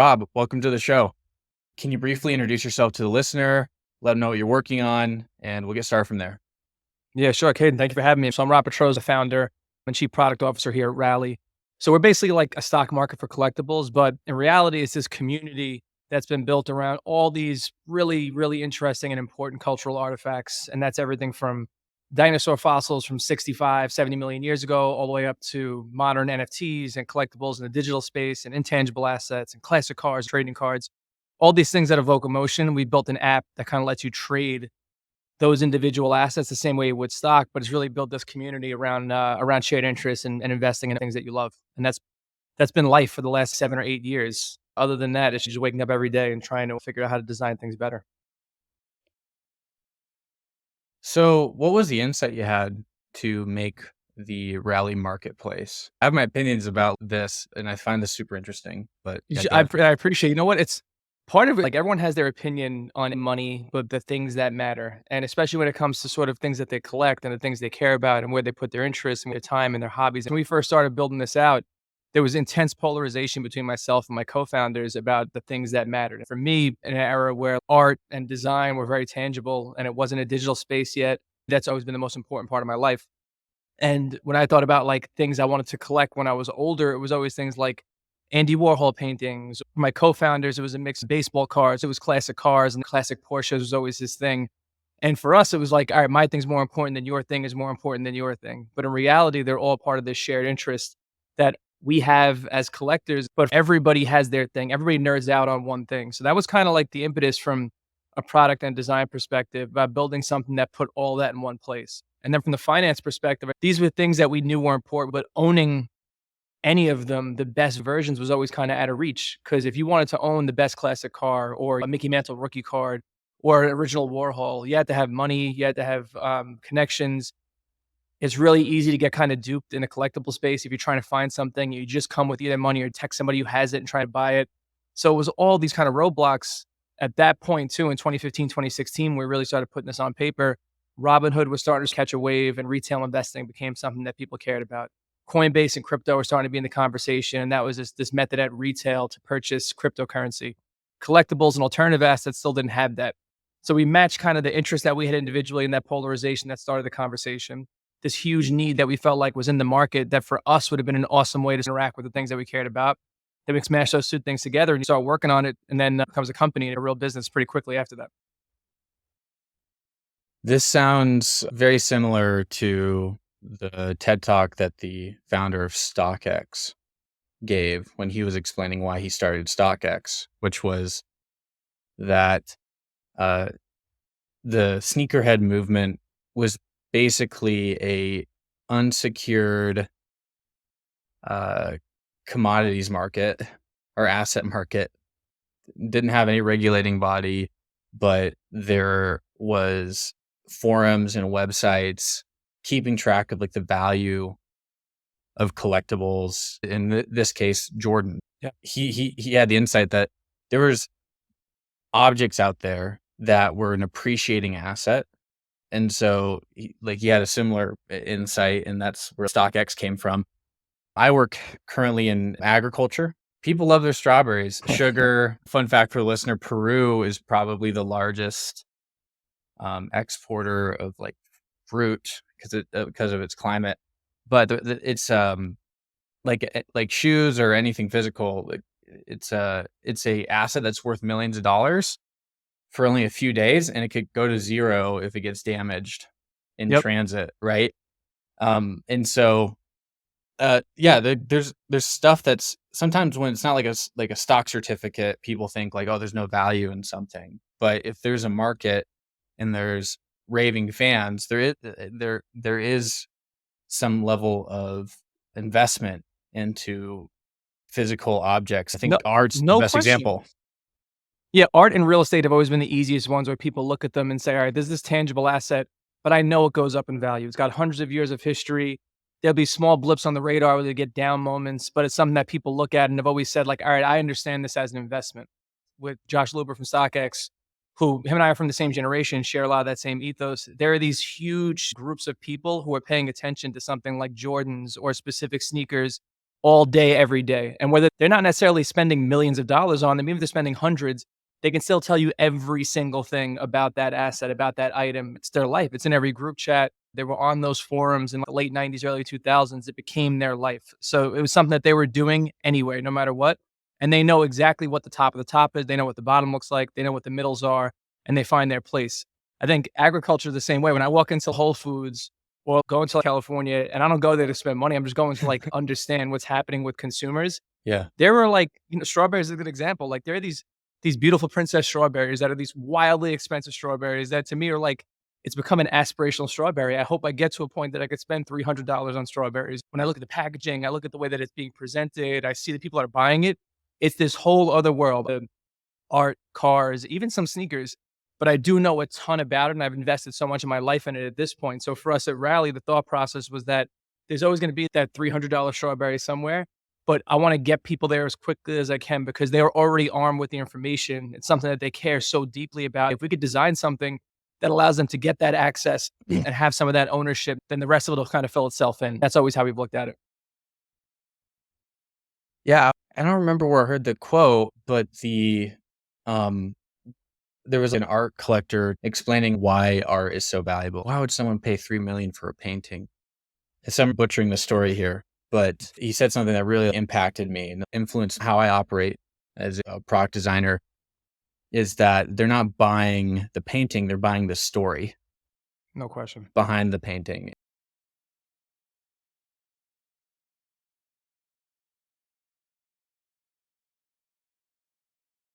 Rob, welcome to the show. Can you briefly introduce yourself to the listener, let them know what you're working on, and we'll get started from there? Yeah, sure, Caden. Thank you for having me. So I'm Rob Petrozzo, the founder and chief product officer here at Rally. So we're basically like a stock market for collectibles, but in reality, it's this community that's been built around all these really, really interesting and important cultural artifacts. And that's everything from dinosaur fossils from 65, 70 million years ago, all the way up to modern NFTs and collectibles in the digital space and intangible assets and classic cars, trading cards, all these things that evoke emotion. We built an app that kind of lets you trade those individual assets the same way you would stock, but it's really built this community around shared interests and investing in things that you love. And that's been life for the last 7 or 8 years. Other than that, it's just waking up every day and trying to figure out how to design things better. So, what was the insight you had to make the rally marketplace? I have my opinions about this, and I find this super interesting. But yeah, go ahead. I appreciate. You know what? It's part of it. Like everyone has their opinion on money, but the things that matter, and especially when it comes to sort of things that they collect and the things they care about, and where they put their interests and their time and their hobbies. When we first started building this out, there was intense polarization between myself and my co-founders about the things that mattered. For me, in an era where art and design were very tangible and it wasn't a digital space yet, that's always been the most important part of my life. And when I thought about like things I wanted to collect when I was older, it was always things like Andy Warhol paintings. My co-founders, it was a mix of baseball cards. It was classic cars and classic Porsches was always his thing. And for us, it was like, all right, my thing's more important than your thing is more important than your thing. But in reality, they're all part of this shared interest that we have as collectors, but everybody has their thing. Everybody nerds out on one thing. So that was kind of like the impetus from a product and design perspective about building something that put all that in one place. And then from the finance perspective, these were things that we knew were important, but owning any of them, the best versions was always kind of out of reach. Because if you wanted to own the best classic car or a Mickey Mantle rookie card or an original Warhol, you had to have money, you had to have connections. It's really easy to get kind of duped in the collectible space. If you're trying to find something, you just come with either money or text somebody who has it and try to buy it. So it was all these kind of roadblocks at that point too. In 2015, 2016, we really started putting this on paper. Robinhood was starting to catch a wave and retail investing became something that people cared about. Coinbase and crypto were starting to be in the conversation. And that was this method at retail to purchase cryptocurrency. Collectibles and alternative assets still didn't have that. So we matched kind of the interest that we had individually in that polarization that started the conversation. This huge need that we felt like was in the market that for us would have been an awesome way to interact with the things that we cared about. Then we smash those two things together and you start working on it. And then becomes a company and a real business pretty quickly after that. This sounds very similar to the TED Talk that the founder of StockX gave when he was explaining why he started StockX, which was that uh, the sneakerhead movement was basically a unsecured uh, commodities market or asset market. Didn't have any regulating body, but there was forums and websites keeping track of like the value of collectibles. In this case, Jordan. Yeah. He had the insight that there was objects out there that were an appreciating asset. And so he had a similar insight, and that's where StockX came from. I work currently in agriculture. People love their strawberries. Sugar, fun fact for the listener, Peru is probably the largest exporter of like fruit because of its climate. But it's like shoes or anything physical. It's a asset that's worth millions of dollars for only a few days, and it could go to zero if it gets damaged in Yep. transit, right? And so, there's stuff that's sometimes when it's not like a stock certificate, people think like, oh, there's no value in something. But if there's a market and there's raving fans, there is some level of investment into physical objects. I think No, art's the no best question. example. Yeah, art and real estate have always been the easiest ones where people look at them and say, all right, there's this tangible asset, but I know it goes up in value. It's got hundreds of years of history. There'll be small blips on the radar where they get down moments, but it's something that people look at and have always said, like, all right, I understand this as an investment. With Josh Luber from StockX, who him and I are from the same generation, share a lot of that same ethos. There are these huge groups of people who are paying attention to something like Jordans or specific sneakers all day, every day. And whether they're not necessarily spending millions of dollars on them, even if they're spending hundreds, they can still tell you every single thing about that asset, about that item. It's their life. It's in every group chat. They were on those forums in the late 90s, early 2000s. It became their life. So it was something that they were doing anyway, no matter what. And they know exactly what the top of the top is. They know what the bottom looks like. They know what the middles are, and they find their place. I think agriculture is the same way. When I walk into Whole Foods or go into California, and I don't go there to spend money, I'm just going to like understand what's happening with consumers. Yeah. There were like, strawberries is a good example. Like there are these beautiful princess strawberries that are these wildly expensive strawberries that to me are like it's become an aspirational strawberry. I hope I get to a point that I could spend $300 on strawberries. When I look at the packaging, I look at the way that it's being presented, I see the people that are buying it. It's this whole other world. Art, cars, even some sneakers. But I do know a ton about it, and I've invested so much of my life in it at this point. So for us at Rally, the thought process was that there's always going to be that $300 strawberry somewhere, but I want to get people there as quickly as I can because they are already armed with the information. It's something that they care so deeply about. If we could design something that allows them to get that access and have some of that ownership, then the rest of it will kind of fill itself in. That's always how we've looked at it. Yeah, I don't remember where I heard the quote, but um, there was an art collector explaining why art is so valuable. Why would someone pay 3 million for a painting? So I'm butchering the story here, but he said something that really impacted me and influenced how I operate as a product designer is that they're not buying the painting, they're buying the story No question. behind the painting.